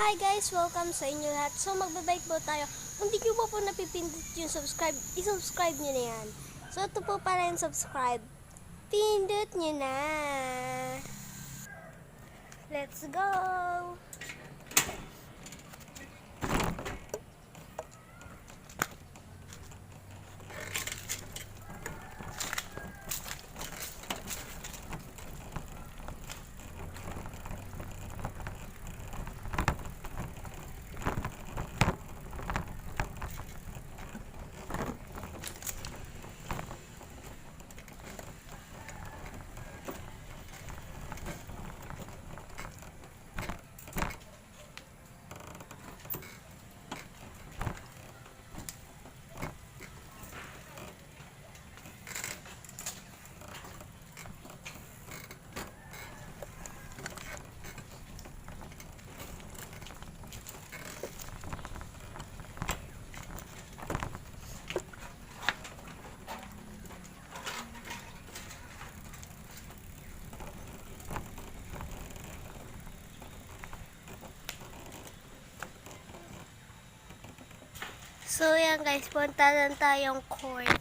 Hi guys! Welcome sa inyo lahat. So magbabike po tayo. Kung di nyo po napipindot yung subscribe, i-subscribe nyo na yan. So ito po para yung subscribe. Pindot nyo na. Let's go! So yan guys, punta lang tayong court.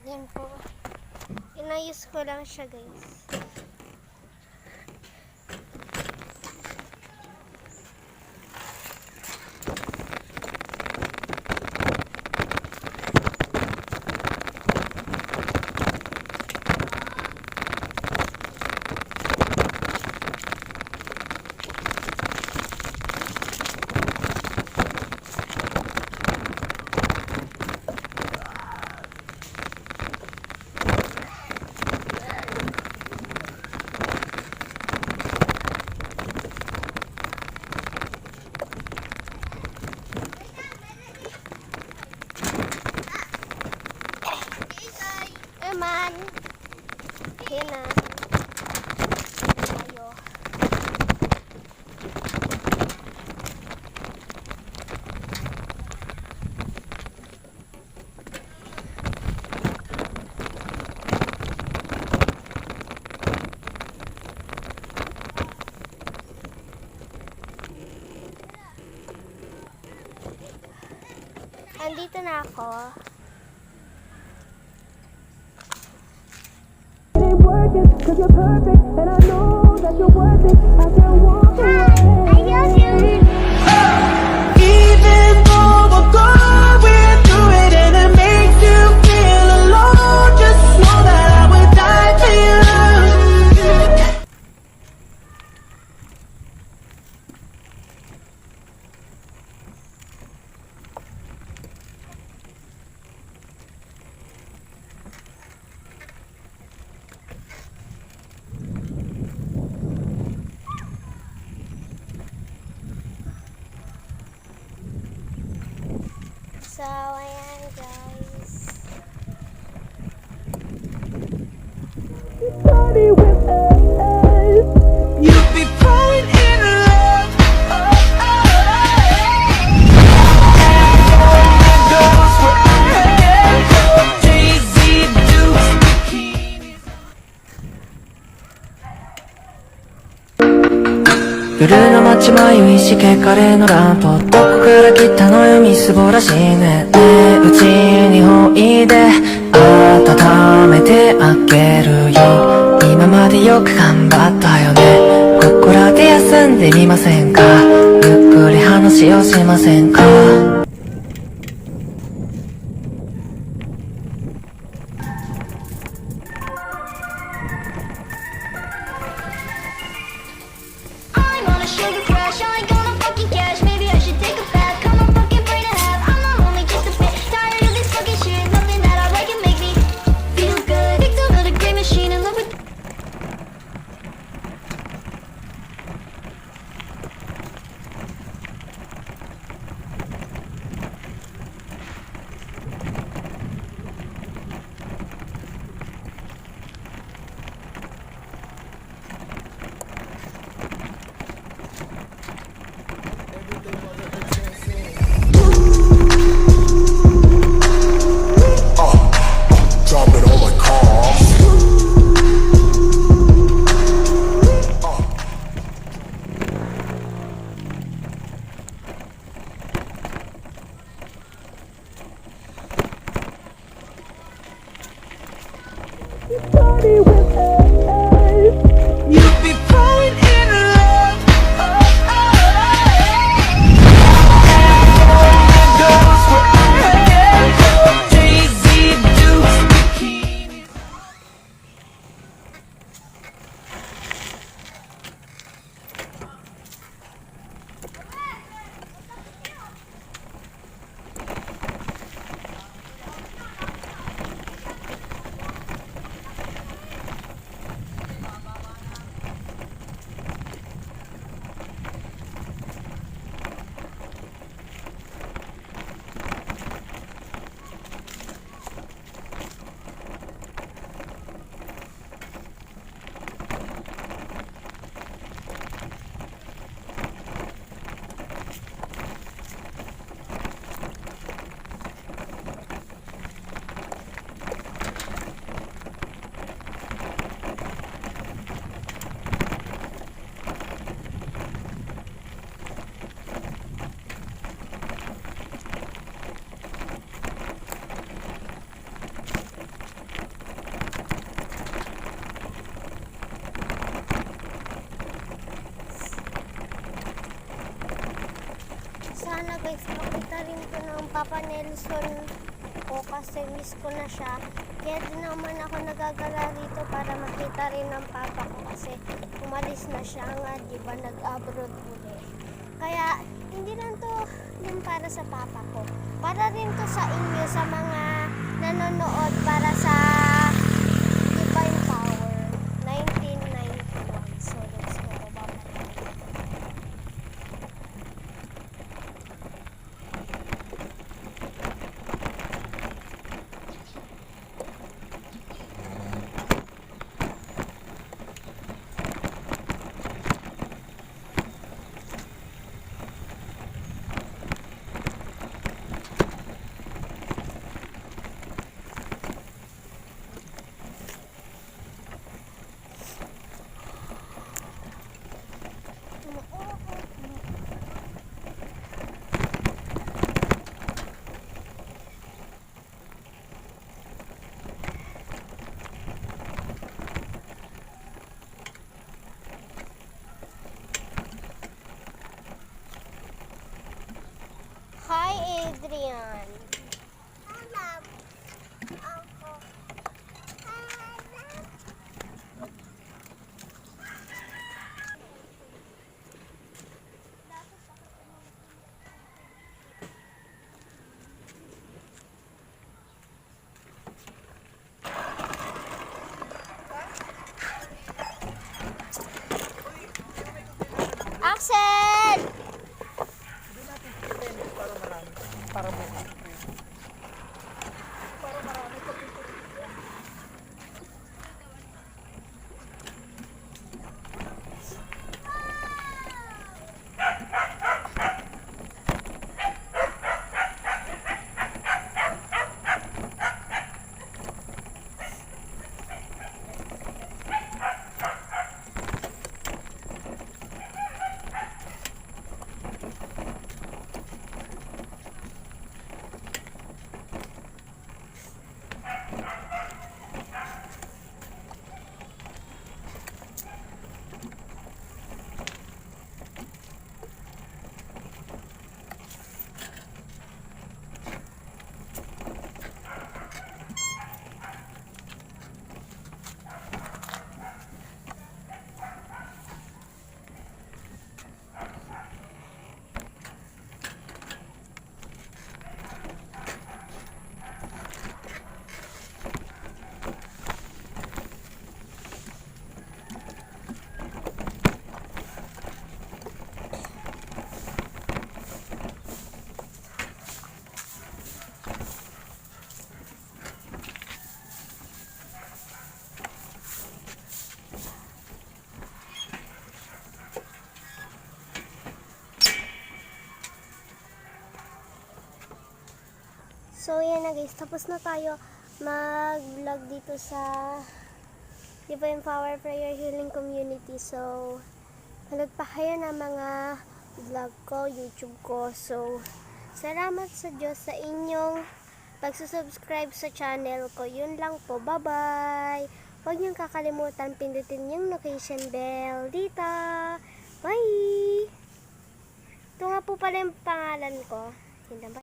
Yan po. Inayos ko lang siya guys. Man. Yan na. Tayo. Andito na ako. Cause you're perfect, and I know that you're worth it. I can't walk away. Even though we're going through it and it makes you feel alone, just know that I would die for you. So, ayan guys. Started with us. You'd be falling in love. Those were Daisy Dukes bikinis. 夜の街迷いしけカレーのランプどこから来たのよみすぼらしいねねえうちにおいで温めてあげるよ今までよく頑張ったよねここらで休んでみませんかゆっくり話をしませんかSugar crush, I ain't gonna fucking cash. Maybe I should take a bath. Cut my fucking brain in half. I'm not lonely, just a bit tired of this fucking shit. Nothing that I like can make me feel good. Victim of the great machine in love with. body with us. You'll be falling in love. Goes where I can't go. Daisy Dukes, bikini. Sana guys, makita rin ko ng Papa Nelson ko kasi miss ko na siya. Kaya din naman ako nagagala rito para makita rin ng papa ko kasi umalis na siya nga, di ba, nag-abroad muli. Kaya hindi lang to din para sa papa ko. Para rin to sa inyo, sa mga nanonood para sa Divine Power 1991. So let's go, baba. Hi, Adrian. Axel! Para mo. So, yan na guys. Tapos na tayo mag-vlog dito sa Divine Power Prayer Healing Community. So, manood pa kayo ng mga vlog ko, YouTube ko. So, salamat sa Diyos sa inyong pagsusubscribe sa channel ko. Yun lang po. Bye-bye! Huwag niyong kakalimutan pindutin yung notification bell dito. Bye! Ito nga po pala yung pangalan ko. Yun na ba?